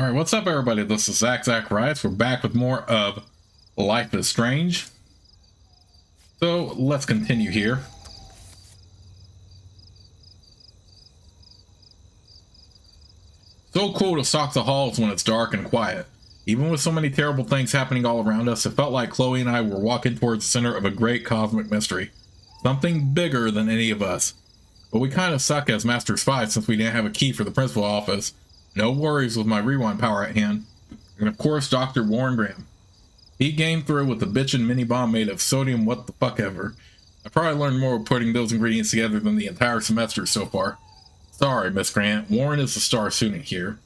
All right, what's up, everybody? This is Zach Rice. We're back with more of Life is Strange. So let's continue here. So cool to stalk the halls when it's dark and quiet. Even with so many terrible things happening all around us, it felt like Chloe and I were walking towards the center of a great cosmic mystery. Something bigger than any of us. But we kind of suck as Master Spies since we didn't have a key for the principal office. No worries with my rewind power at hand. And of course, Dr. Warren Graham. He came through with a bitchin' mini bomb made of sodium what the fuck ever. I probably learned more putting those ingredients together than the entire semester so far. Sorry, Miss Grant. Warren is the star student here.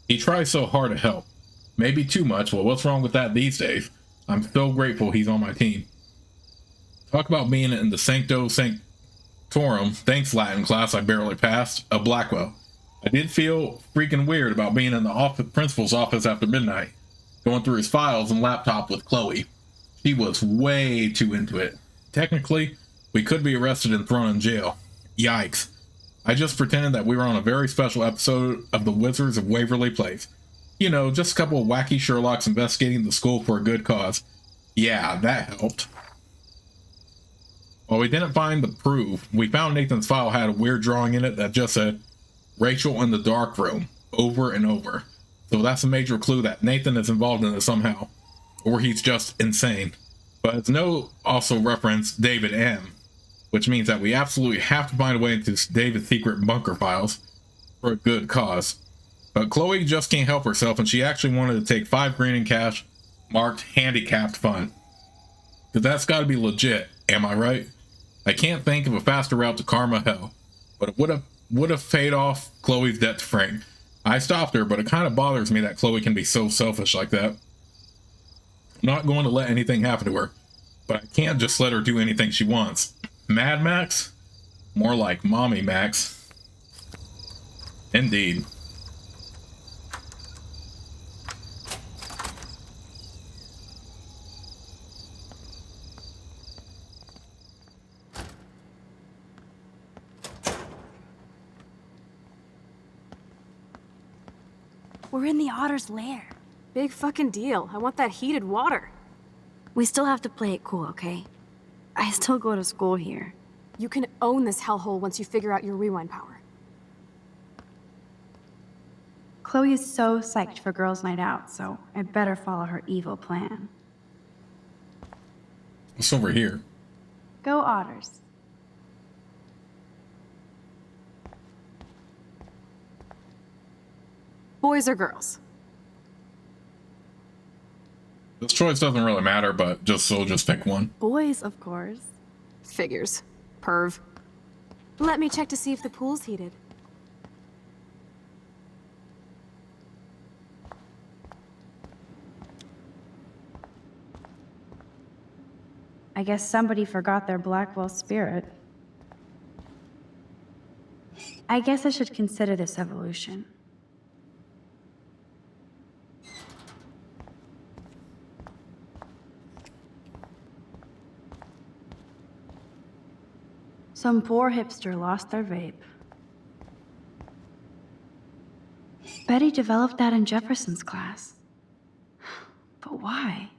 He tries so hard to help. Maybe too much, well, what's wrong with that these days? I'm so grateful he's on my team. Talk about being in the Sancto Sanctorum, thanks Latin class I barely passed, of Blackwell. I did feel freaking weird about being in the principal's office after midnight, going through his files and laptop with Chloe. She was way too into it. Technically, we could be arrested and thrown in jail. Yikes. I just pretended that we were on a very special episode of The Wizards of Waverly Place. You know, just a couple of wacky Sherlocks investigating the school for a good cause. Yeah, that helped. While we didn't find the proof, we found Nathan's file had a weird drawing in it that just said, Rachel in the dark room, over and over. So that's a major clue that Nathan is involved in it somehow. Or he's just insane. But his note also referenced David M., which means that we absolutely have to find a way into David's secret bunker files for a good cause. But Chloe just can't help herself, and she actually wanted to take $5,000 in cash, marked handicapped fund. Because that's got to be legit, am I right? I can't think of a faster route to karma hell, but it would have paid off Chloe's debt to Frank. I stopped her, but it kind of bothers me that Chloe can be so selfish like that. I'm not going to let anything happen to her, but I can't just let her do anything she wants. Mad Max? More like Mommy Max. Indeed. We're in the otter's lair. Big fucking deal. I want that heated water. We still have to play it cool, okay? I still go to school here. You can own this hellhole once you figure out your rewind power. Chloe is so psyched for girls' night out, so I better follow her evil plan. What's over here? Go Otters. Boys or girls? This choice doesn't really matter, but just pick one. Boys, of course. Figures. Perv. Let me check to see if the pool's heated. I guess somebody forgot their Blackwell spirit. I guess I should consider this evolution. Some poor hipster lost their vape. Betty developed that in Jefferson's class. But why?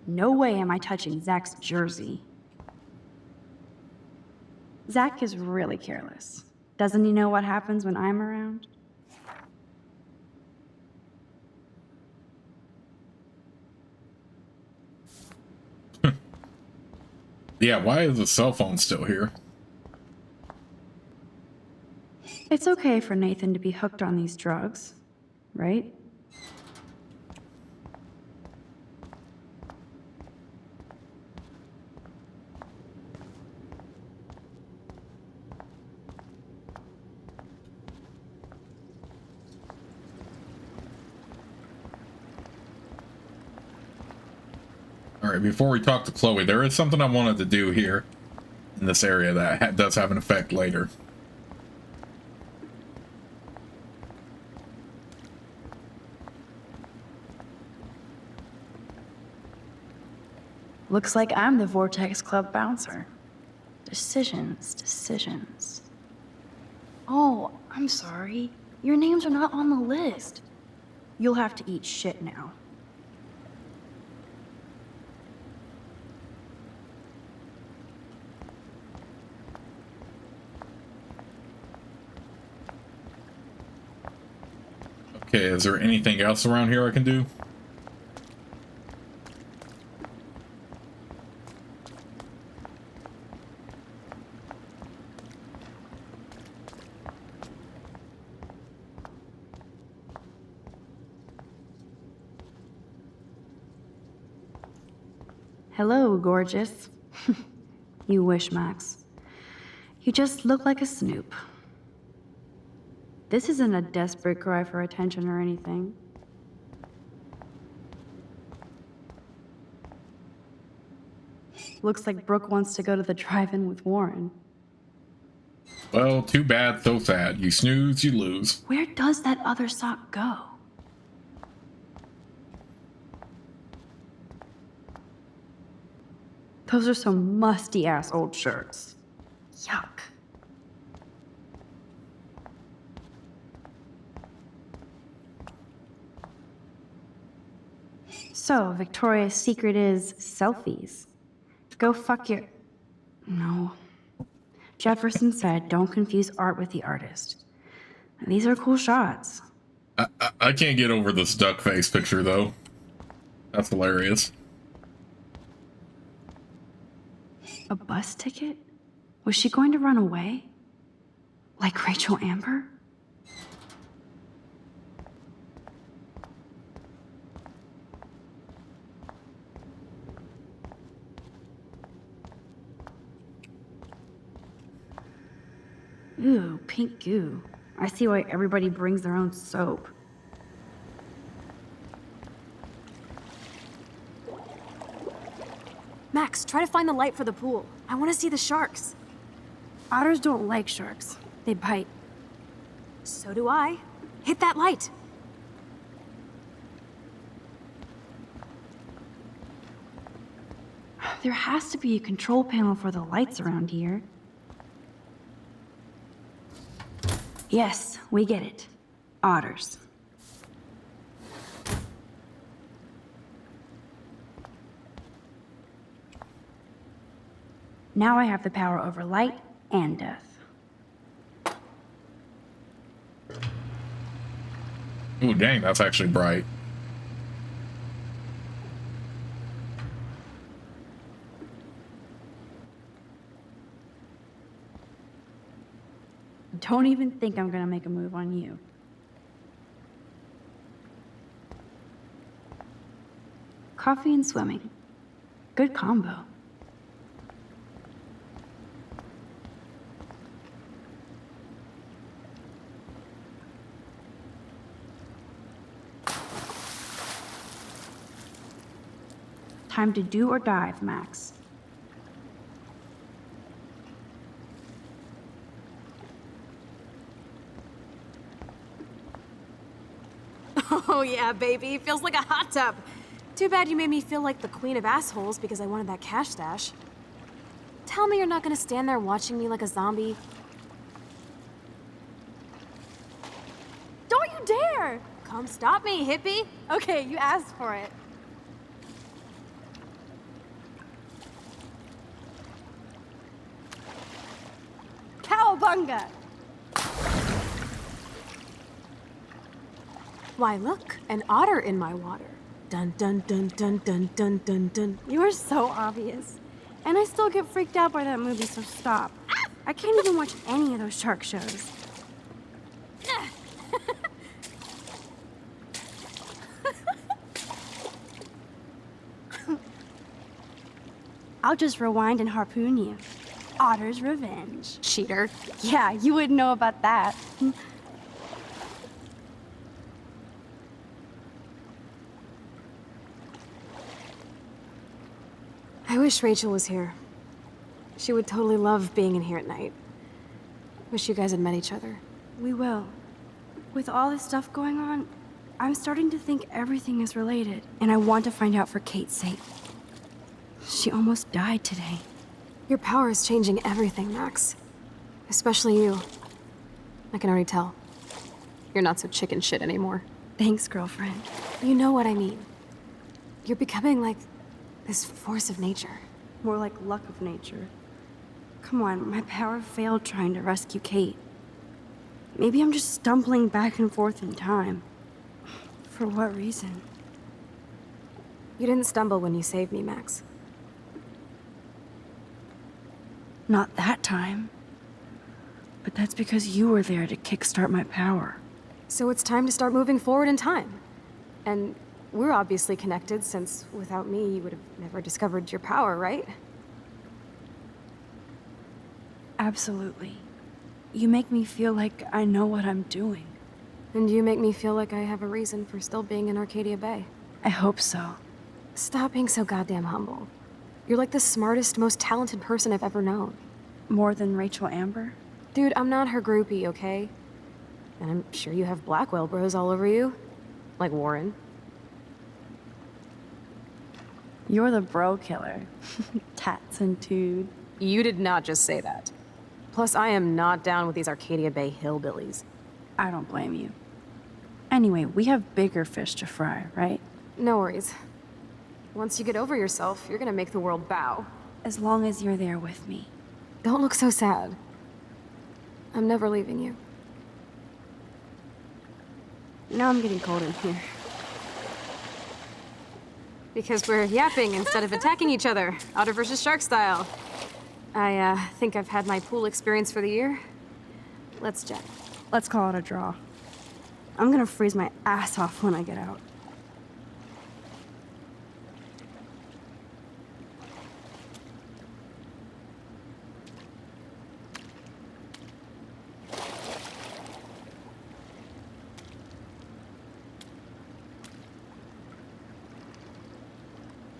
No way am I touching Zach's jersey. Zach is really careless. Doesn't he know what happens when I'm around? Yeah, why is the cell phone still here? It's okay for Nathan to be hooked on these drugs, right? Alright, before we talk to Chloe, there is something I wanted to do here in this area that does have an effect later. Looks like I'm the Vortex Club bouncer. Decisions, decisions. Oh, I'm sorry. Your names are not on the list. You'll have to eat shit now. Okay, is there anything else around here I can do? Hello, gorgeous. You wish, Max. You just look like a snoop. This isn't a desperate cry for attention or anything. Looks like Brooke wants to go to the drive-in with Warren. Well, too bad, so sad. You snooze, you lose. Where does that other sock go? Those are some musty-ass old shirts. Yuck. So, Victoria's secret is selfies. Go fuck your... No. Jefferson said, don't confuse art with the artist. These are cool shots. I can't get over this duck face picture, though. That's hilarious. A bus ticket? Was she going to run away? Like Rachel Amber? Ooh, pink goo. I see why everybody brings their own soap. Max, try to find the light for the pool. I want to see the sharks. Otters don't like sharks. They bite. So do I. Hit that light. There has to be a control panel for the lights around here. Yes, we get it. Otters. Now I have the power over light and death. Ooh, dang, that's actually bright. Don't even think I'm gonna make a move on you. Coffee and swimming. Good combo. Time to do or dive, Max. Oh yeah, baby. Feels like a hot tub. Too bad you made me feel like the queen of assholes because I wanted that cash stash. Tell me you're not gonna stand there watching me like a zombie. Don't you dare! Come stop me, hippie. Okay, you asked for it. Cowabunga! Why, look, an otter in my water. Dun dun dun dun dun dun dun dun. You are so obvious. And I still get freaked out by that movie, so stop. I can't even watch any of those shark shows. I'll just rewind and harpoon you. Otter's revenge. Cheater. Yeah, you wouldn't know about that. I wish Rachel was here. She would totally love being in here at night. Wish you guys had met each other. We will. With all this stuff going on, I'm starting to think everything is related, and I want to find out for Kate's sake. She almost died today. Your power is changing everything, Max. Especially you. I can already tell. You're not so chicken shit anymore. Thanks, girlfriend. You know what I mean. You're becoming like this force of nature. More like luck of nature. Come on, my power failed trying to rescue Kate. Maybe I'm just stumbling back and forth in time. For what reason? You didn't stumble when you saved me, Max. Not that time. But that's because you were there to kickstart my power. So it's time to start moving forward in time. And we're obviously connected, since without me, you would have never discovered your power, right? Absolutely. You make me feel like I know what I'm doing. And you make me feel like I have a reason for still being in Arcadia Bay. I hope so. Stop being so goddamn humble. You're like the smartest, most talented person I've ever known. More than Rachel Amber? Dude, I'm not her groupie, okay? And I'm sure you have Blackwell bros all over you. Like Warren. You're the bro killer. Tats and tood. You did not just say that. Plus, I am not down with these Arcadia Bay hillbillies. I don't blame you. Anyway, we have bigger fish to fry, right? No worries. Once you get over yourself, you're gonna make the world bow. As long as you're there with me. Don't look so sad. I'm never leaving you. Now I'm getting cold in here. Because we're yapping instead of attacking each other, Otter versus Shark style. I think I've had my pool experience for the year. Let's jet. Let's call it a draw. I'm gonna freeze my ass off when I get out.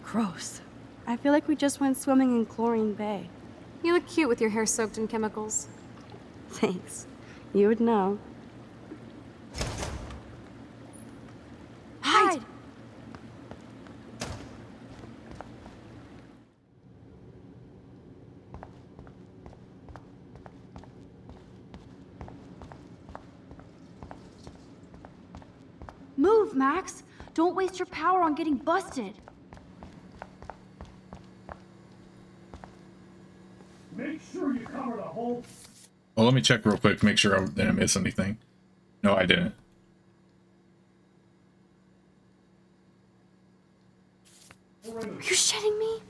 Gross. I feel like we just went swimming in Chlorine Bay. You look cute with your hair soaked in chemicals. Thanks. You would know. Hide! Move, Max! Don't waste your power on getting busted. Make sure you cover the whole. Well, let me check real quick to make sure I didn't miss anything. No, I didn't. Are you shitting me?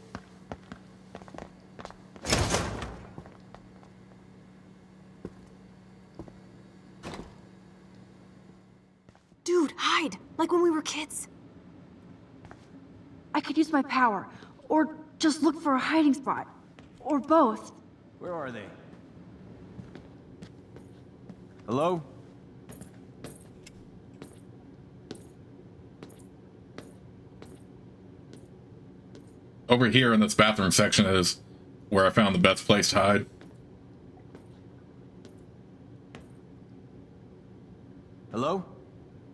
Dude, hide! Like when we were kids. I could use my power, or just look for a hiding spot. Or both. Where are they? Hello? Over here in this bathroom section is where I found the best place to hide. Hello?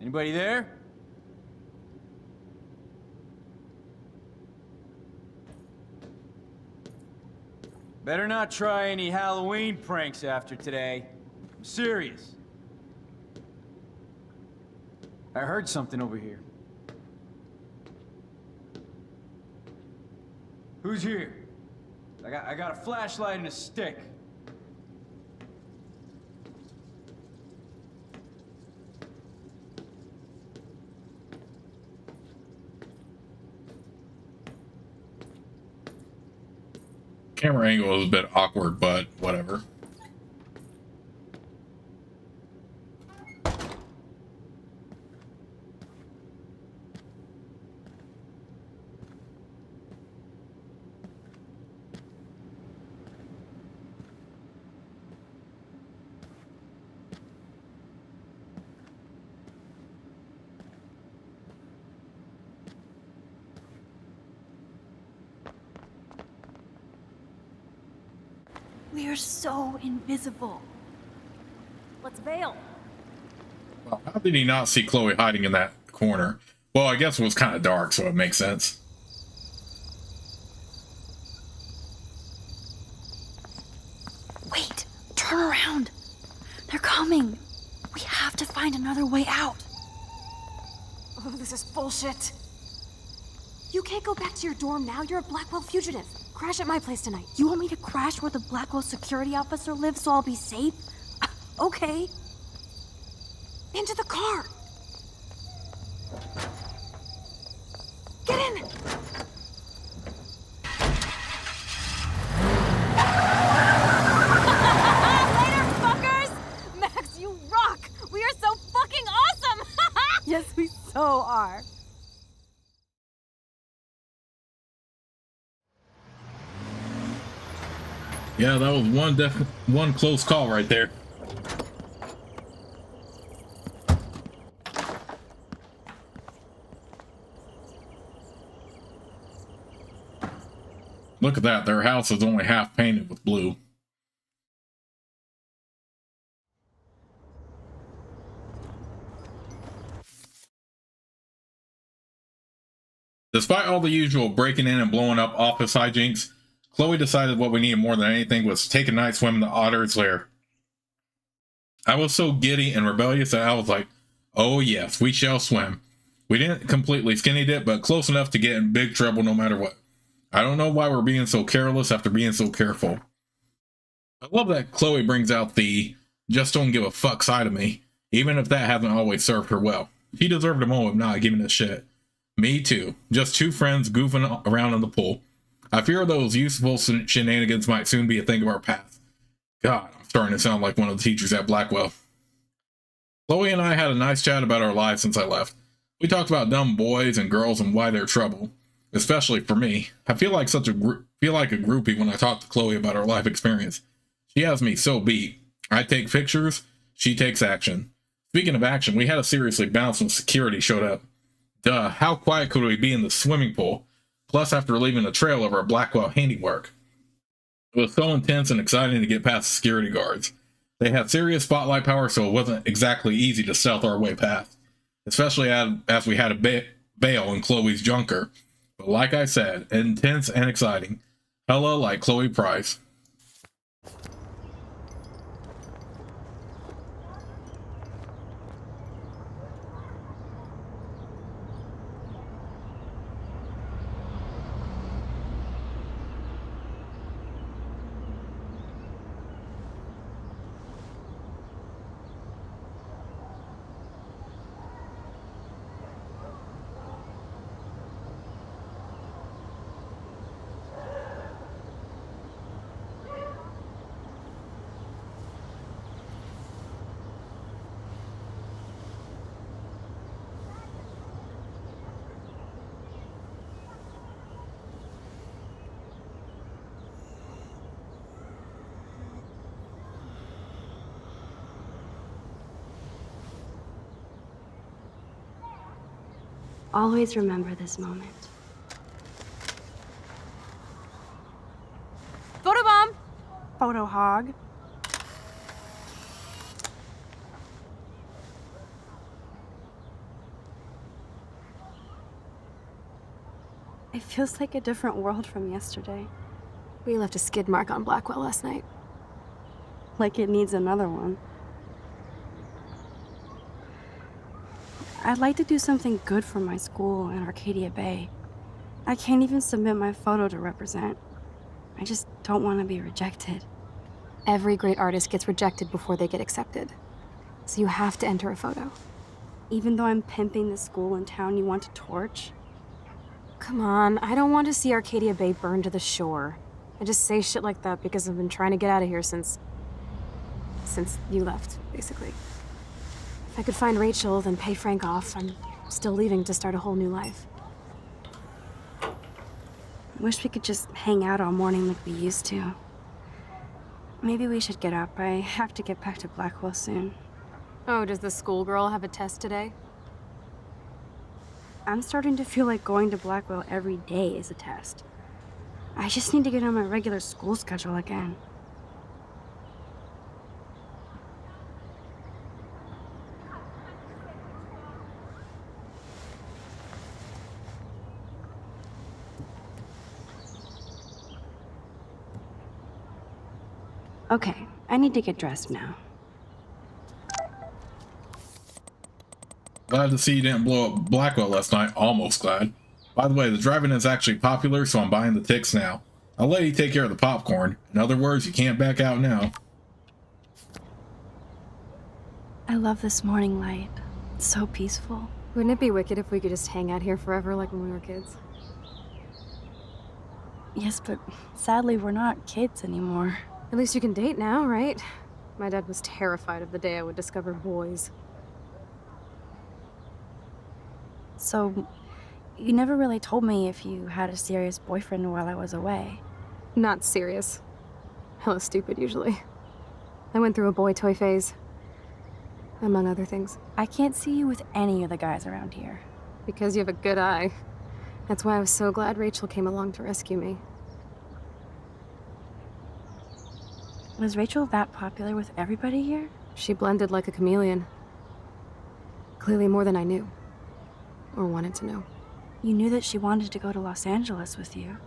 Anybody there? Better not try any Halloween pranks after today. I'm serious. I heard something over here. Who's here? I got a flashlight and a stick. Camera angle is a bit awkward, but whatever. We are so invisible. Let's bail. Well, how did he not see Chloe hiding in that corner? Well, I guess it was kind of dark, so it makes sense. Wait, turn around. They're coming. We have to find another way out. Oh, this is bullshit. You can't go back to your dorm now. You're a Blackwell fugitive. Crash at my place tonight. You want me to crash where the Blackwell security officer lives so I'll be safe? Okay. Into the car. Get in. Later, fuckers. Max, you rock. We are so fucking awesome. Yes, we so are. Yeah, that was one close call right there. Look at that, their house is only half painted with blue. Despite all the usual breaking in and blowing up office hijinks, Chloe decided what we needed more than anything was to take a night swim in the Otter's Lair. I was so giddy and rebellious that I was like, oh yes, we shall swim. We didn't completely skinny dip, but close enough to get in big trouble no matter what. I don't know why we're being so careless after being so careful. I love that Chloe brings out the just don't give a fuck side of me, even if that hasn't always served her well. She deserved a moment of not giving a shit. Me too. Just two friends goofing around in the pool. I fear those useful shenanigans might soon be a thing of our past. God, I'm starting to sound like one of the teachers at Blackwell. Chloe and I had a nice chat about our lives since I left. We talked about dumb boys and girls and why they're trouble. Especially for me. I feel like a groupie when I talk to Chloe about our life experience. She has me so beat. I take pictures, she takes action. Speaking of action, we had to seriously bounce when security showed up. Duh, how quiet could we be in the swimming pool? Plus after leaving a trail of our Blackwell handiwork. It was so intense and exciting to get past the security guards. They had serious spotlight power, so it wasn't exactly easy to stealth our way past. Especially as we had a bail in Chloe's junker. But like I said, intense and exciting. Hella like Chloe Price. Always remember this moment. Photobomb. Photo hog. It feels like a different world from yesterday. We left a skid mark on Blackwell last night. Like it needs another one. I'd like to do something good for my school in Arcadia Bay. I can't even submit my photo to represent. I just don't want to be rejected. Every great artist gets rejected before they get accepted. So you have to enter a photo. Even though I'm pimping the school in town you want to torch? Come on, I don't want to see Arcadia Bay burn to the shore. I just say shit like that because I've been trying to get out of here since you left, basically. If I could find Rachel, then pay Frank off, I'm still leaving to start a whole new life. I wish we could just hang out all morning like we used to. Maybe we should get up. I have to get back to Blackwell soon. Oh, does the schoolgirl have a test today? I'm starting to feel like going to Blackwell every day is a test. I just need to get on my regular school schedule again. Okay, I need to get dressed now. Glad to see you didn't blow up Blackwell last night. Almost glad. By the way, the drive-in is actually popular, so I'm buying the tickets now. I'll let you take care of the popcorn. In other words, you can't back out now. I love this morning light. It's so peaceful. Wouldn't it be wicked if we could just hang out here forever like when we were kids? Yes, but sadly, we're not kids anymore. At least you can date now, right? My dad was terrified of the day I would discover boys. So, you never really told me if you had a serious boyfriend while I was away. Not serious. Hella stupid, usually. I went through a boy toy phase. Among other things. I can't see you with any of the guys around here. Because you have a good eye. That's why I was so glad Rachel came along to rescue me. Was Rachel that popular with everybody here? She blended like a chameleon. Clearly more than I knew. Or wanted to know. You knew that she wanted to go to Los Angeles with you.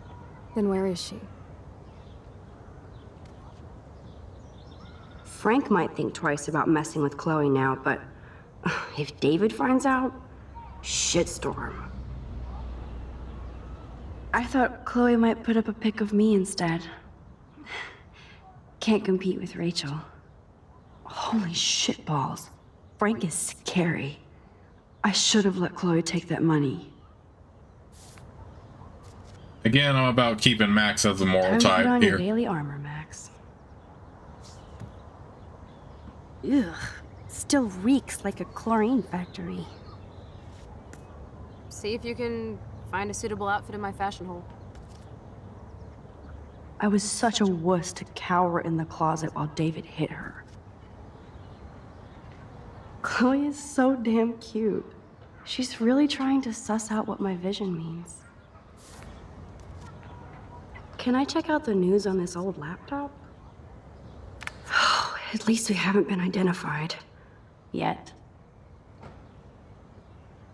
Then where is she? Frank might think twice about messing with Chloe now, but if David finds out, shitstorm. I thought Chloe might put up a pic of me instead. Can't compete with Rachel. Holy shitballs. Frank is scary. I should have let Chloe take that money. Again, I'm about keeping Max as the moral Time to put type on your here. daily armor, Max. Ugh. Still reeks like a chlorine factory. See if you can find a suitable outfit in my fashion hole. I was such a wuss to cower in the closet while David hit her. Chloe is so damn cute. She's really trying to suss out what my vision means. Can I check out the news on this old laptop? At least we haven't been identified. Yet.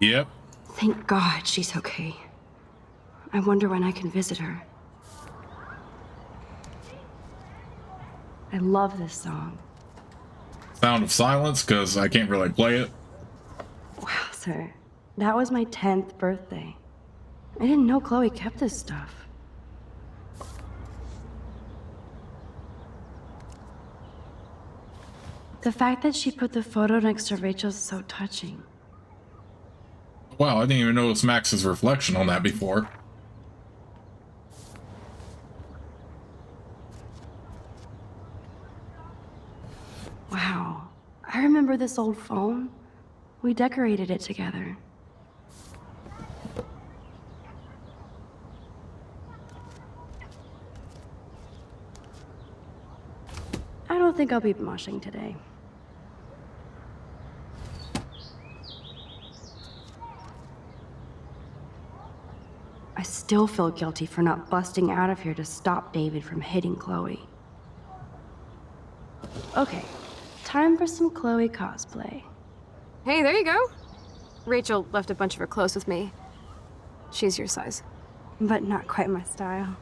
Yep. Thank God she's okay. I wonder when I can visit her. I love this song. Sound of Silence, because I can't really play it. Wow, sir. That was my 10th birthday. I didn't know Chloe kept this stuff. The fact that she put the photo next to Rachel's is so touching. Wow, I didn't even notice Max's reflection on that before. Wow. I remember this old phone. We decorated it together. I don't think I'll be moshing today. I still feel guilty for not busting out of here to stop David from hitting Chloe. Okay, time for some Chloe cosplay. Hey, there you go. Rachel left a bunch of her clothes with me. She's your size. But not quite my style.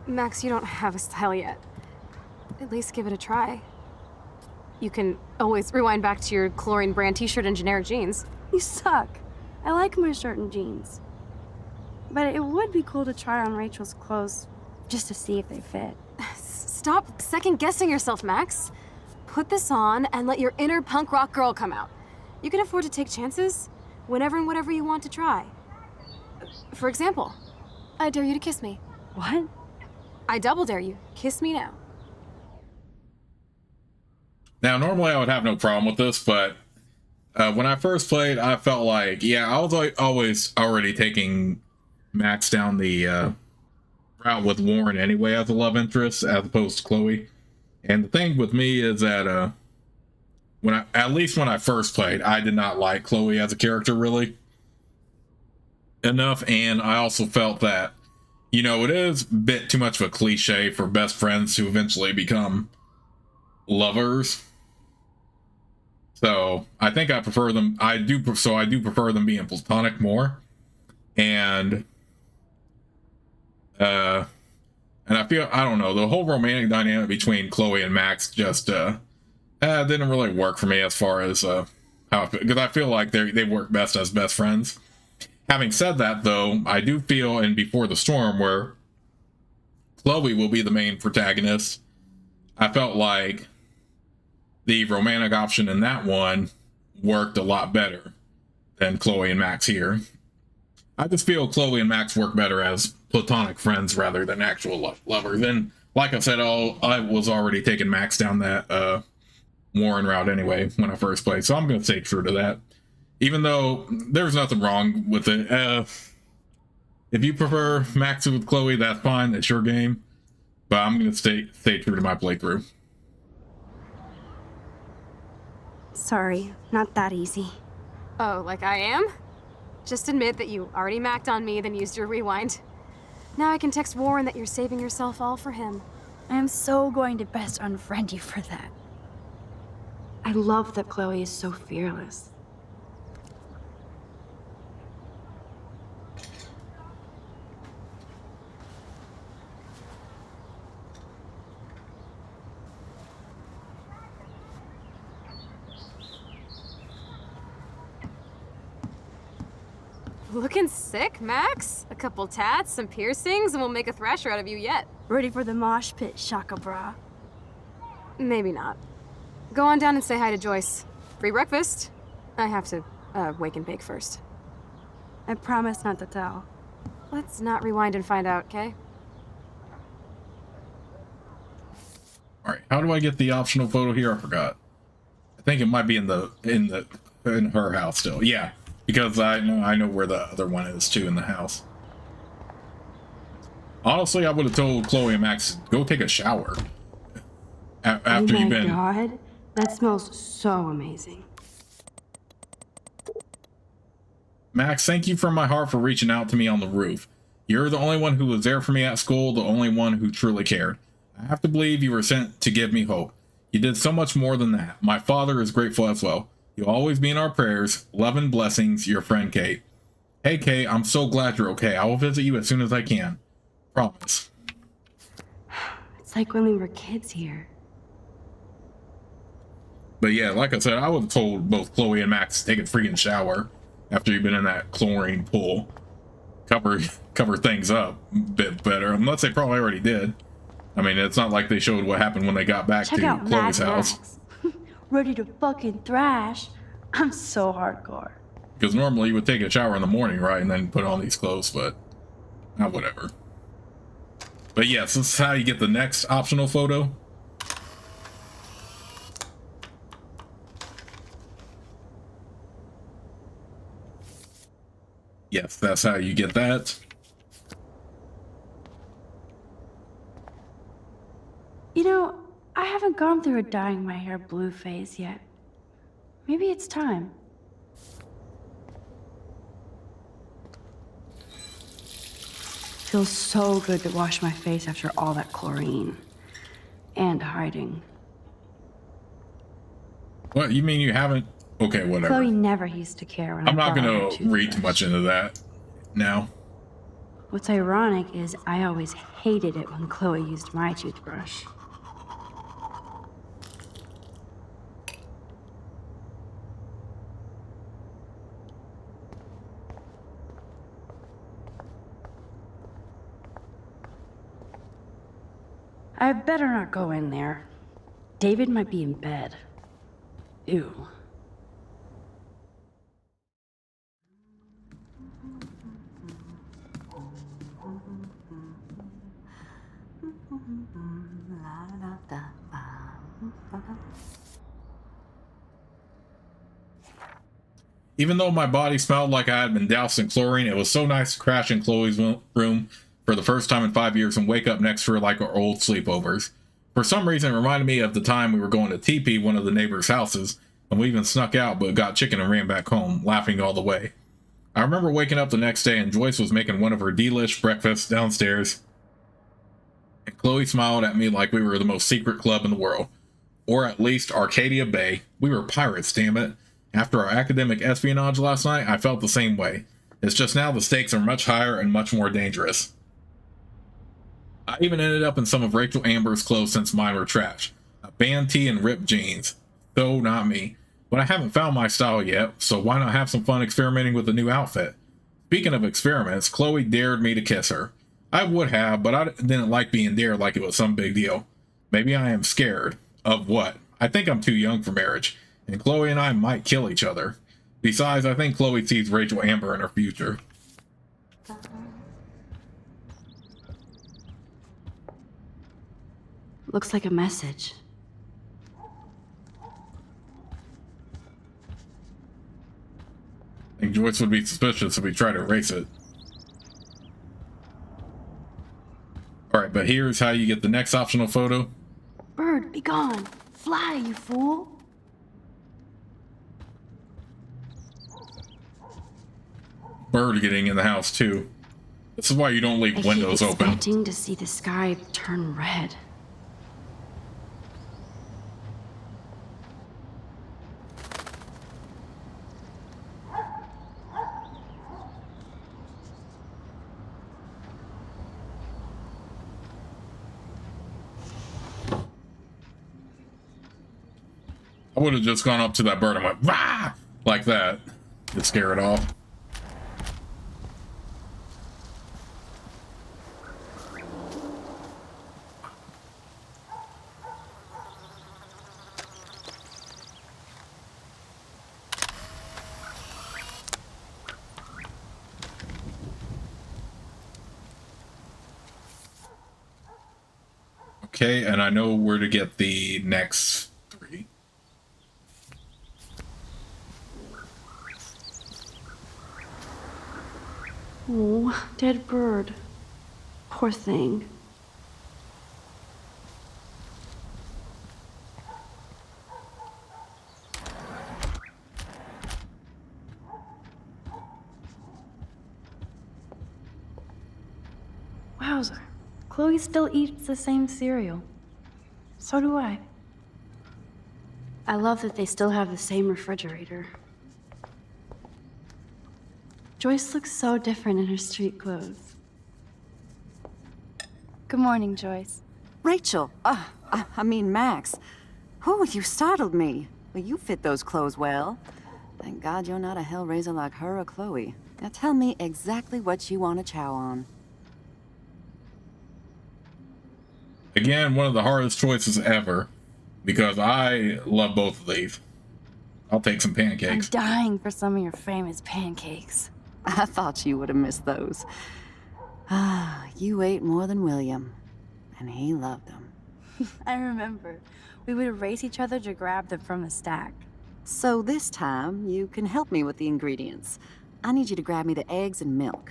Max, you don't have a style yet. At least give it a try. You can always rewind back to your chlorine brand t-shirt and generic jeans. You suck. I like my shirt and jeans. But it would be cool to try on Rachel's clothes just to see if they fit. Stop second-guessing yourself, Max. Put this on and let your inner punk rock girl come out. You can afford to take chances whenever and whatever you want to try. For example, I dare you to kiss me. What? I double dare you. Kiss me now. Now, normally I would have no problem with this, but when I first played, I felt like, yeah, I was always already taking Max down the route with Warren anyway as a love interest, as opposed to Chloe. And the thing with me is that at least when I first played, I did not like Chloe as a character really enough, and I also felt that, you know, it is a bit too much of a cliche for best friends to eventually become lovers. So I think I prefer them. I do prefer them being platonic more, and I feel, I don't know, the whole romantic dynamic between Chloe and Max just didn't really work for me as far as because I feel like they work best as best friends. Having said that, though, I do feel in Before the Storm, where Chloe will be the main protagonist, I felt like the romantic option in that one worked a lot better than Chloe and Max here. I just feel Chloe and Max work better as platonic friends rather than actual lovers. And like I said, I was already taking Max down that Warren route anyway when I first played, so I'm going to stay true to that. Even though there's nothing wrong with it. If you prefer Max with Chloe, that's fine. It's your game. But I'm going to stay true to my playthrough. Sorry, not that easy. Oh, like I am? Just admit that you already macked on me, then used your rewind. Now I can text Warren that you're saving yourself all for him. I am so going to best unfriend you for that. I love that Chloe is so fearless. Looking sick, Max? A couple tats, some piercings, and we'll make a thrasher out of you yet. Ready for the mosh pit, Shaka Bra. Maybe not. Go on down and say hi to Joyce. Free breakfast. I have to, wake and bake first. I promise not to tell. Let's not rewind and find out, okay? All right, how do I get the optional photo here? I forgot. I think it might be in her house still. Yeah, because I know where the other one is too, in the house. Honestly, I would have told Chloe and Max, go take a shower after you've been. Oh my god, that smells so amazing. Max, thank you from my heart for reaching out to me on the roof. You're the only one who was there for me at school, the only one who truly cared. I have to believe you were sent to give me hope. You did so much more than that. My father is grateful as well. You'll always be in our prayers. Love and blessings, your friend Kate. Hey Kate, I'm so glad you're okay. I will visit you as soon as I can. Promise. It's like when we were kids here. But yeah, like I said, I would have told both Chloe and Max to take a freaking shower after you've been in that chlorine pool. Cover things up a bit better, unless they probably already did. I mean, it's not like they showed what happened when they got back Check to out Chloe's Mad house. Max. Ready to fucking thrash. I'm so hardcore. Because normally you would take a shower in the morning, right, and then put on these clothes, but whatever. But yes, this is how you get the next optional photo. Yes, that's how you get that. You know, I haven't gone through a dyeing my hair blue phase yet. Maybe it's time. Feels so good to wash my face after all that chlorine. And hiding. What, you mean you haven't? Okay, whatever. Chloe never used to care when I'm I not borrowed her gonna read too toothbrush. much into that now. What's ironic is I always hated it when Chloe used my toothbrush. I better not go in there. David might be in bed. Ew. Even though my body smelled like I had been doused in chlorine, it was so nice to crash in Chloe's room for the first time in 5 years and wake up next to her like our old sleepovers. For some reason, it reminded me of the time we were going to TP one of the neighbors' houses, and we even snuck out but got chicken and ran back home, laughing all the way. I remember waking up the next day and Joyce was making one of her delish breakfasts downstairs, and Chloe smiled at me like we were the most secret club in the world. Or at least Arcadia Bay. We were pirates, damn it. After our academic espionage last night, I felt the same way. It's just now the stakes are much higher and much more dangerous. I even ended up in some of Rachel Amber's clothes since mine were trash. A band tee and ripped jeans. Though not me. But I haven't found my style yet, so why not have some fun experimenting with a new outfit? Speaking of experiments, Chloe dared me to kiss her. I would have, but I didn't like being dared like it was some big deal. Maybe I am scared. Of what? I think I'm too young for marriage, and Chloe and I might kill each other. Besides, I think Chloe sees Rachel Amber in her future. Looks like a message. I think Joyce would be suspicious if we try to erase it. Alright, but here's how you get the next optional photo. Bird, be gone. Fly, you fool. Bird getting in the house too. This is why you don't leave I windows keep open. expecting to see the sky turn red. I would have just gone up to that bird and went, rah! Like that. To scare it off. Okay, and I know where to get the next 3. Oh, dead bird. Poor thing. Wowzer. Chloe still eats the same cereal. So do I. I love that they still have the same refrigerator. Joyce looks so different in her street clothes. Good morning, Joyce. Rachel, I mean Max. Oh, you startled me. Well, you fit those clothes well. Thank God you're not a hellraiser like her or Chloe. Now tell me exactly what you want to chow on. Again, one of the hardest choices ever. Because I love both of these. I'll take some I'm pancakes. dying for some of your famous pancakes. I thought you would have missed those. Ah, you ate more than William. And he loved them. I remember. We would race each other to grab them from the stack. So this time, you can help me with the ingredients. I need you to grab me the eggs and milk.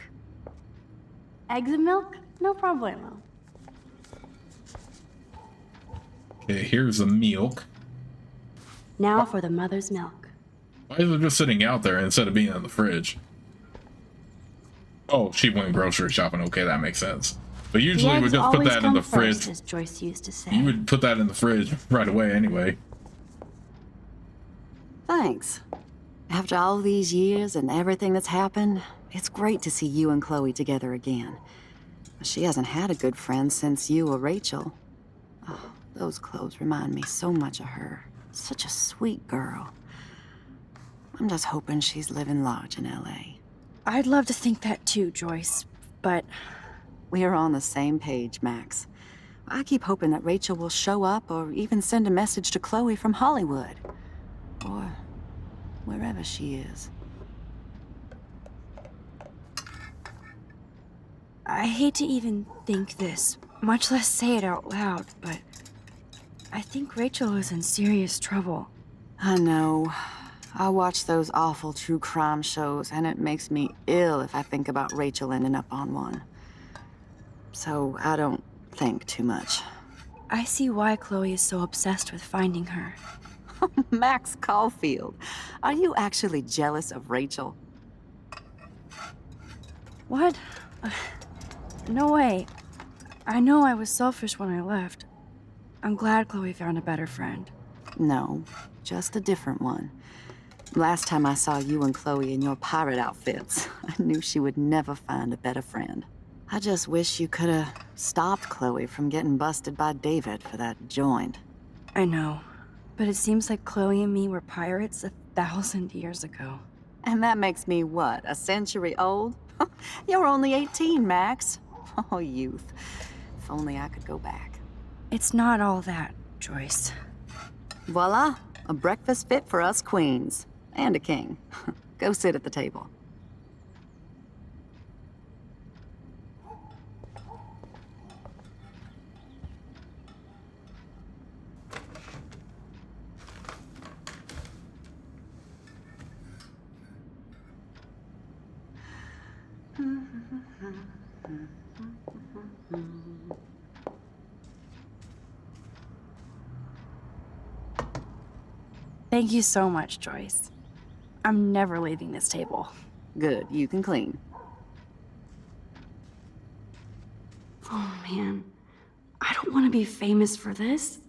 Eggs and milk? No problemo. Okay, here's the milk. Now for the mother's milk. Why is it just sitting out there instead of being in the fridge? Oh, she went grocery shopping. Okay, that makes sense. But usually we eggs just put always that in come the fridge. first, as Joyce used to say. You would put that in the fridge right away anyway. Thanks. After all these years and everything that's happened, it's great to see you and Chloe together again. She hasn't had a good friend since you or Rachel. Oh, those clothes remind me so much of her. Such a sweet girl. I'm just hoping she's living large in LA. I'd love to think that too, Joyce, but We are on the same page, Max. I keep hoping that Rachel will show up or even send a message to Chloe from Hollywood. Or wherever she is. I hate to even think this, much less say it out loud, but I think Rachel is in serious trouble. I know. I watch those awful true crime shows, and it makes me ill if I think about Rachel ending up on one. So I don't think too much. I see why Chloe is so obsessed with finding her. Max Caulfield, are you actually jealous of Rachel? What? No way. I know I was selfish when I left. I'm glad Chloe found a better friend. No, just a different one. Last time I saw you and Chloe in your pirate outfits, I knew she would never find a better friend. I just wish you could have stopped Chloe from getting busted by David for that joint. I know. But it seems like Chloe and me were pirates 1,000 years ago. And that makes me what, a century old? You're only 18, Max. Oh, youth. If only I could go back. It's not all that, Joyce. Voila, a breakfast fit for us queens. And a king. Go sit at the table. Thank you so much, Joyce. I'm never leaving this table. Good, you can clean. Oh man, I don't want to be famous for this.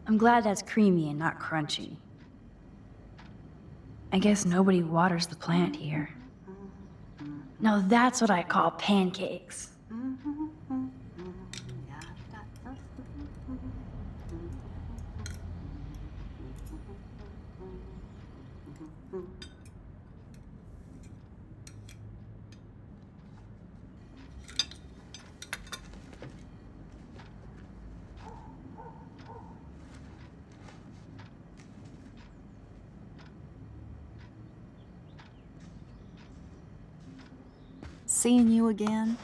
I'm glad that's creamy and not crunchy. I guess nobody waters the plant here. Now that's what I call pancakes. Seeing you again,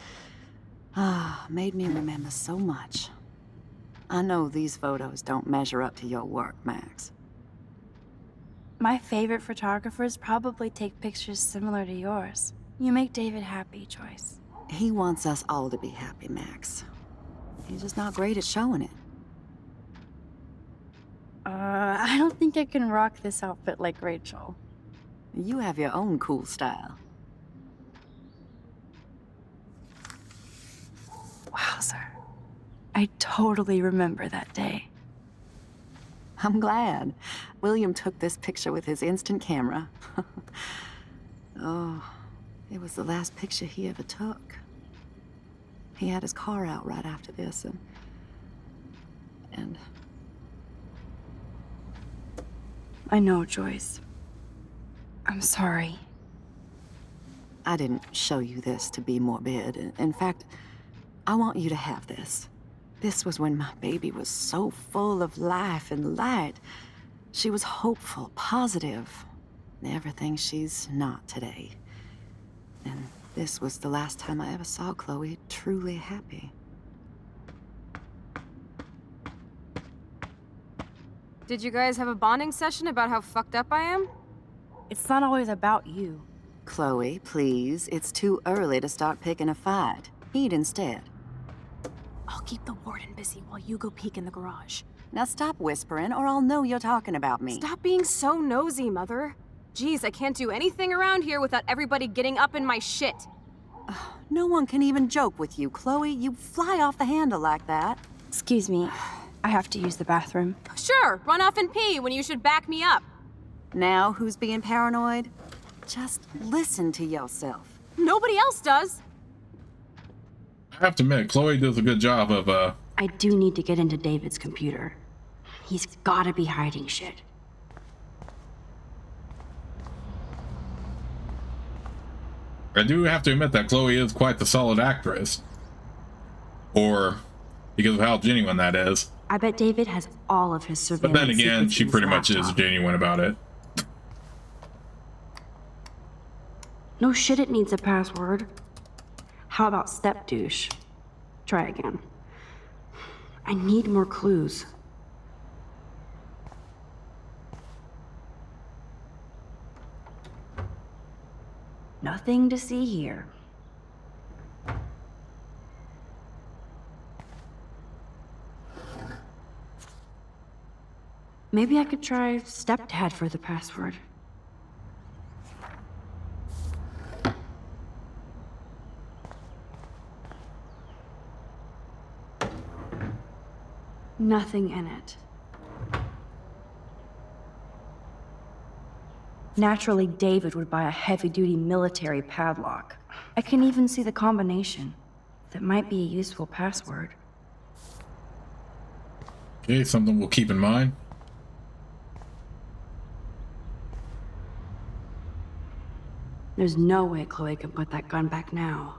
made me remember so much. I know these photos don't measure up to your work, Max. My favorite photographers probably take pictures similar to yours. You make David happy, Joyce. He wants us all to be happy, Max. He's just not great at showing it. I don't think I can rock this outfit like Rachel. You have your own cool style. Wowzer. I totally remember that day. I'm glad. William took this picture with his instant camera. Oh, it was the last picture he ever took. He had his car out right after this, and I know, Joyce. I'm sorry. I didn't show you this to be morbid. In fact, I want you to have this. This was when my baby was so full of life and light. She was hopeful, positive. Everything she's not today. And this was the last time I ever saw Chloe truly happy. Did you guys have a bonding session about how fucked up I am? It's not always about you. Chloe, please. It's too early to start picking a fight. Eat instead. I'll keep the warden busy while you go peek in the garage. Now stop whispering, or I'll know you're talking about me. Stop being so nosy, Mother. Jeez, I can't do anything around here without everybody getting up in my shit. No one can even joke with you, Chloe. You fly off the handle like that. Excuse me. I have to use the bathroom. Sure, run off and pee when you should back me up. Now who's being paranoid? Just listen to yourself. Nobody else does. I have to admit, Chloe does a good job of, I do need to get into David's computer. He's gotta be hiding shit. I do have to admit that Chloe is quite the solid actress. Or, because of how genuine that is. I bet David has all of his But surveillance. then again, secrets she in his pretty much is laptop. genuine about it. No shit, it needs a password. How about step douche? Try again. I need more clues. Nothing to see here. Maybe I could try stepdad for the password. Nothing in it. Naturally, David would buy a heavy-duty military padlock. I can even see the combination. That might be a useful password. Okay, something we'll keep in mind. There's no way Chloe can put that gun back now.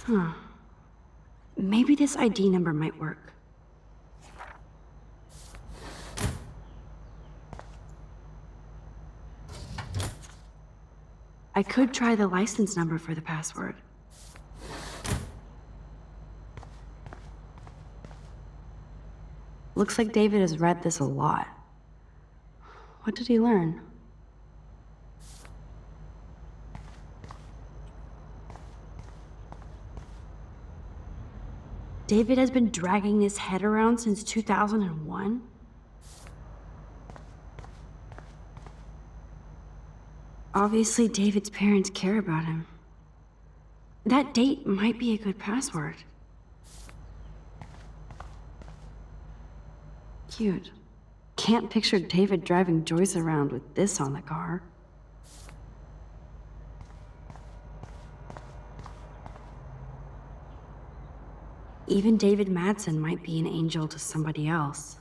Huh. Maybe this ID number might work. I could try the license number for the password. Looks like David has read this a lot. What did he learn? David has been dragging his head around since 2001? Obviously, David's parents care about him. That date might be a good password. Cute. Can't picture David driving Joyce around with this on the car. Even David Madsen might be an angel to somebody else.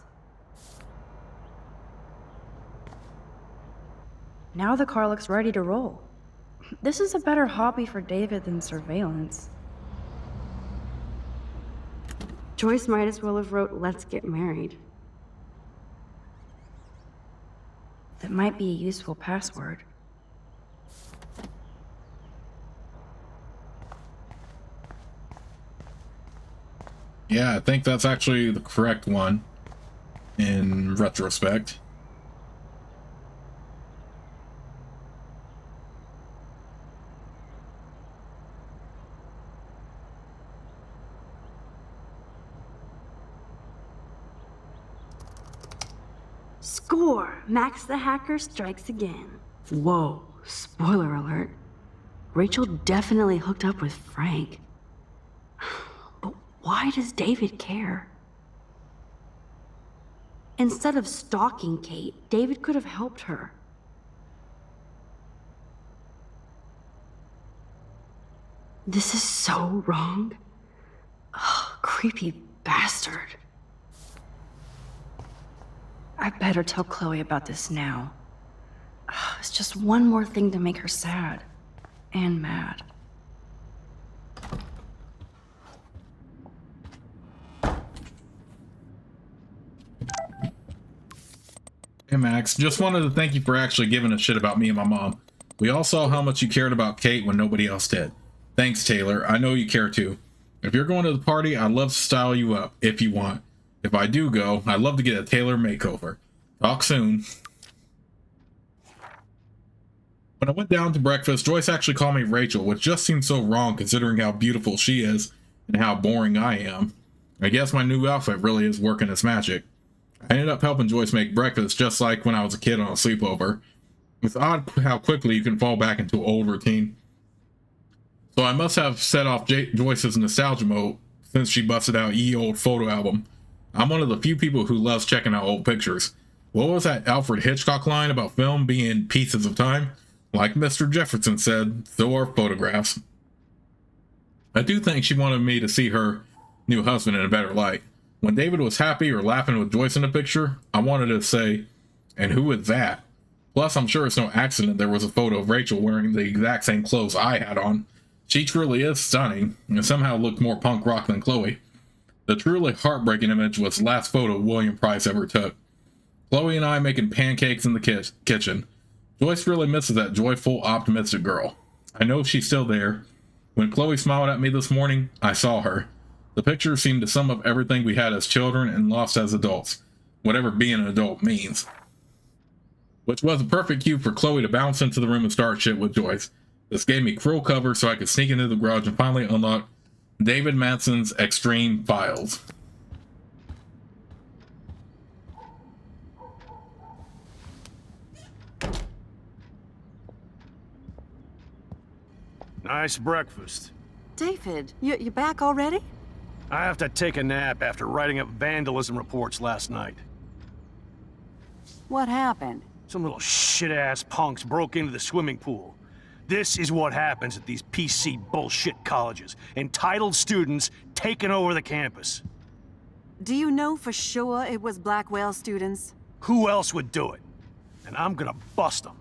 Now the car looks ready to roll. This is a better hobby for David than surveillance. Joyce might as well have wrote, "Let's get married." That might be a useful password. Yeah, I think that's actually the correct one in retrospect. Score! Max the hacker strikes again. Whoa, spoiler alert. Rachel definitely hooked up with Frank. But why does David care? Instead of stalking Kate, David could have helped her. This is so wrong. Ugh, creepy bastard. I better tell Chloe about this now. It's just one more thing to make her sad. And mad. Hey Max, just wanted to thank you for actually giving a shit about me and my mom. We all saw how much you cared about Kate when nobody else did. Thanks, Taylor. I know you care too. If you're going to the party, I'd love to style you up, if you want. If I do go, I'd love to get a Taylor makeover. Talk soon. When I went down to breakfast, Joyce actually called me Rachel, which just seems so wrong considering how beautiful she is and how boring I am. I guess my new outfit really is working its magic. I ended up helping Joyce make breakfast just like when I was a kid on a sleepover. It's odd how quickly you can fall back into old routine. So I must have set off Joyce's nostalgia mode since she busted out ye old photo album. I'm one of the few people who loves checking out old pictures. What was that Alfred Hitchcock line about film being pieces of time? Like Mr. Jefferson said, so are photographs. I do think she wanted me to see her new husband in a better light. When David was happy or laughing with Joyce in the picture, I wanted to say, and who is that? Plus, I'm sure it's no accident there was a photo of Rachel wearing the exact same clothes I had on. She truly is stunning, and somehow looked more punk rock than Chloe. The truly heartbreaking image was the last photo William Price ever took. Chloe and I making pancakes in the kitchen. Joyce really misses that joyful, optimistic girl. I know she's still there. When Chloe smiled at me this morning, I saw her. The picture seemed to sum up everything we had as children and lost as adults, whatever being an adult means. Which was a perfect cue for Chloe to bounce into the room and start shit with Joyce. This gave me cruel cover so I could sneak into the garage and finally unlock David Madsen's extreme files. Nice breakfast. David, you back already? I have to take a nap after writing up vandalism reports last night. What happened? Some little shit-ass punks broke into the swimming pool. This is what happens at these PC bullshit colleges. Entitled students taking over the campus. Do you know for sure it was Blackwell students? Who else would do it? And I'm gonna bust them.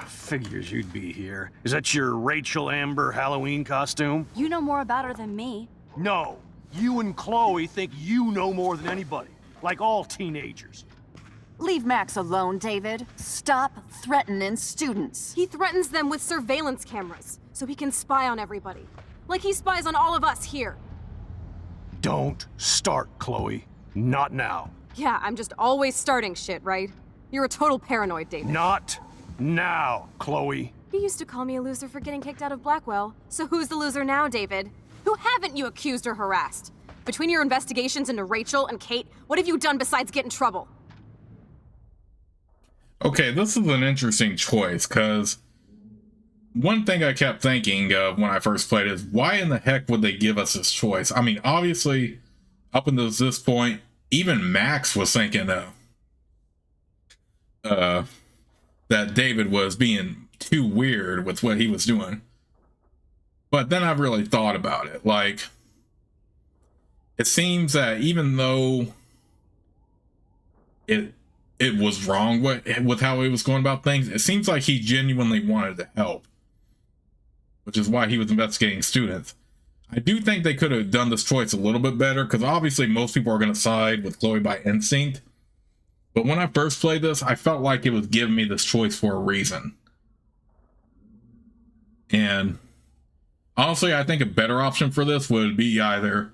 Figures you'd be here. Is that your Rachel Amber Halloween costume? You know more about her than me. No. You and Chloe think you know more than anybody. Like all teenagers. Leave Max alone, David. Stop threatening students. He threatens them with surveillance cameras, so he can spy on everybody. Like he spies on all of us here. Don't start, Chloe. Not now. Yeah, I'm just always starting shit, right? You're a total paranoid, David. Not now, Chloe. You used to call me a loser for getting kicked out of Blackwell. So who's the loser now, David? Who haven't you accused or harassed? Between your investigations into Rachel and Kate, what have you done besides get in trouble? Okay, this is an interesting choice, because one thing I kept thinking of when I first played is, why in the heck would they give us this choice? I mean, obviously, up until this point, even Max was thinking that David was being too weird with what he was doing. But then I've really thought about it. Like, it seems that even though it was wrong with how he was going about things, it seems like he genuinely wanted to help, which is why he was investigating students. I do think they could have done this choice a little bit better, because obviously most people are going to side with Chloe by instinct. But when I first played this, I felt like it was giving me this choice for a reason. And honestly, I think a better option for this would be either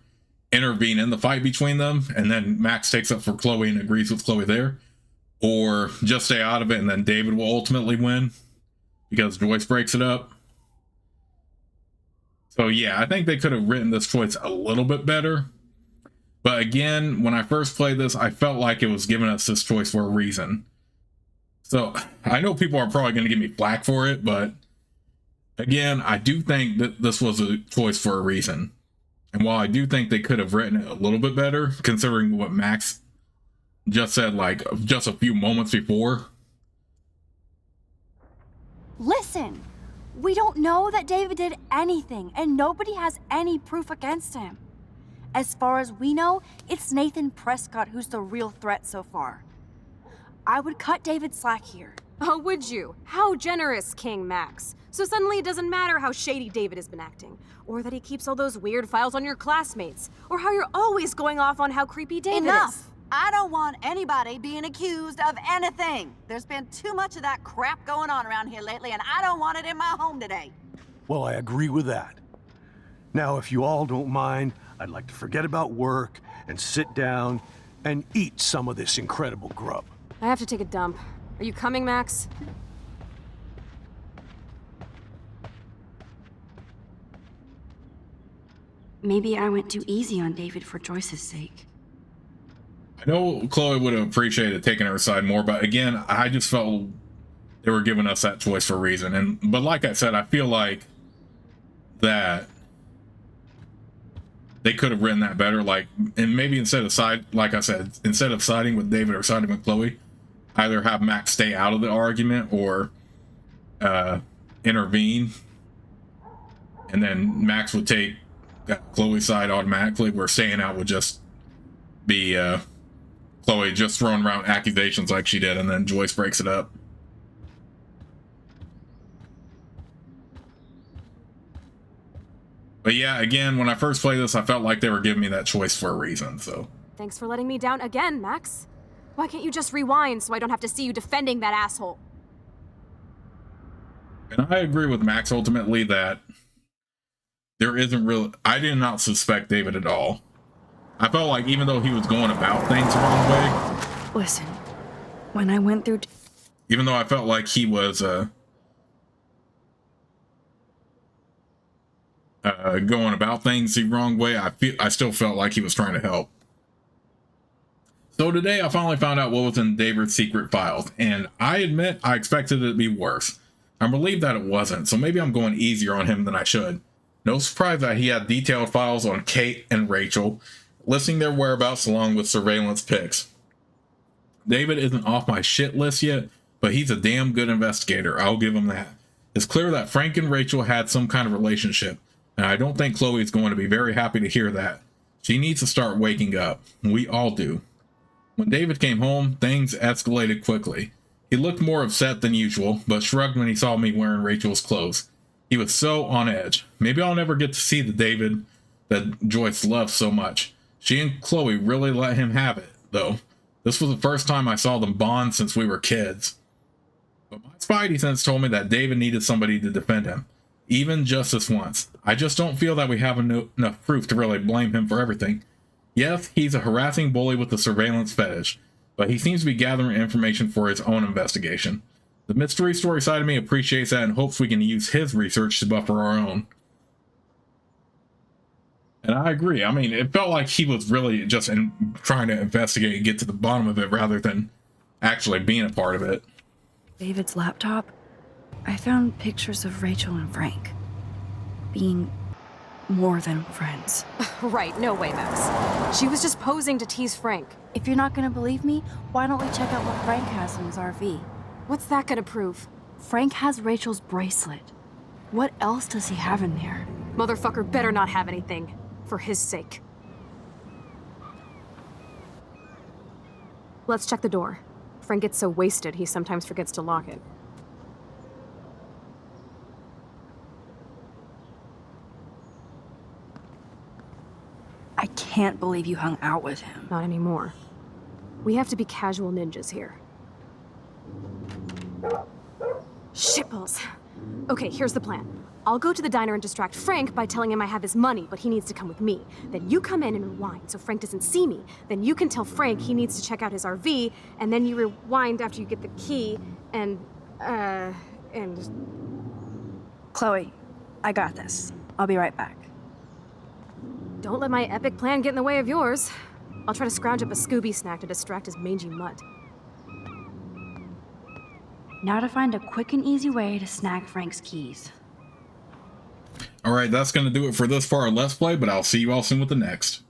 intervene in the fight between them, and then Max takes up for Chloe and agrees with Chloe there, or just stay out of it and then David will ultimately win because Joyce breaks it up. So yeah, I think they could have written this choice a little bit better. But again, when I first played this, I felt like it was giving us this choice for a reason. So I know people are probably going to give me flack for it, but again, I do think that this was a choice for a reason. And while I do think they could have written it a little bit better, considering what Max just said like just a few moments before. Listen, we don't know that David did anything, and nobody has any proof against him. As far as we know, it's Nathan Prescott who's the real threat so far. I would cut David slack here. Oh, would you? How generous, King Max. So suddenly it doesn't matter how shady David has been acting, or that he keeps all those weird files on your classmates, or how you're always going off on how creepy David Enough! is. I don't want anybody being accused of anything. There's been too much of that crap going on around here lately, and I don't want it in my home today. Well, I agree with that. Now, if you all don't mind, I'd like to forget about work and sit down and eat some of this incredible grub. I have to take a dump. Are you coming, Max? Maybe I went too easy on David for Joyce's sake. I know Chloe would have appreciated taking her side more, but again, I just felt they were giving us that choice for a reason. But like I said, I feel like that they could have written that better. Like, and maybe instead of instead of siding with David or siding with Chloe, either have Max stay out of the argument or intervene, and then Max would take Chloe's side automatically, where staying out would just be Chloe just throwing around accusations like she did, and then Joyce breaks it up. But yeah, again, when I first played this, I felt like they were giving me that choice for a reason, so. Thanks for letting me down again, Max. Why can't you just rewind so I don't have to see you defending that asshole? And I agree with Max ultimately that there isn't really, I did not suspect David at all. I felt like even though he was going about things the wrong way. Listen, when I went through... Even though I felt like he was going about things the wrong way, I still felt like he was trying to help. So today I finally found out what was in David's secret files, and I admit I expected it to be worse. I'm relieved that it wasn't, so maybe I'm going easier on him than I should. No surprise that he had detailed files on Kate and Rachel, listing their whereabouts along with surveillance pics. David isn't off my shit list yet, but he's a damn good investigator, I'll give him that. It's clear that Frank and Rachel had some kind of relationship, and I don't think Chloe is going to be very happy to hear that. She needs to start waking up. We all do. When David came home, things escalated quickly. He looked more upset than usual, but shrugged when he saw me wearing Rachel's clothes. He was so on edge. Maybe I'll never get to see the David that Joyce loves so much. She and Chloe really let him have it, though. This was the first time I saw them bond since we were kids. But my spidey sense told me that David needed somebody to defend him, even just this once. I just don't feel that we have enough proof to really blame him for everything. Yes, he's a harassing bully with a surveillance fetish, but he seems to be gathering information for his own investigation. The mystery story side of me appreciates that and hopes we can use his research to buffer our own. And I agree. I mean, it felt like he was really just trying to investigate and get to the bottom of it rather than actually being a part of it. David's laptop, I found pictures of Rachel and Frank being more than friends. Right, no way, Max. She was just posing to tease Frank. If you're not gonna believe me, why don't we check out what Frank has in his RV? What's that gonna prove? Frank has Rachel's bracelet. What else does he have in there? Motherfucker better not have anything. For his sake. Let's check the door. Frank gets so wasted, he sometimes forgets to lock it. I can't believe you hung out with him. Not anymore. We have to be casual ninjas here. Shitballs. Okay, here's the plan. I'll go to the diner and distract Frank by telling him I have his money, but he needs to come with me. Then you come in and rewind so Frank doesn't see me. Then you can tell Frank he needs to check out his RV, and then you rewind after you get the key, and... Chloe, I got this. I'll be right back. Don't let my epic plan get in the way of yours. I'll try to scrounge up a Scooby snack to distract his mangy mutt. Now to find a quick and easy way to snag Frank's keys. Alright, that's going to do it for this far Let's Play, but I'll see you all soon with the next.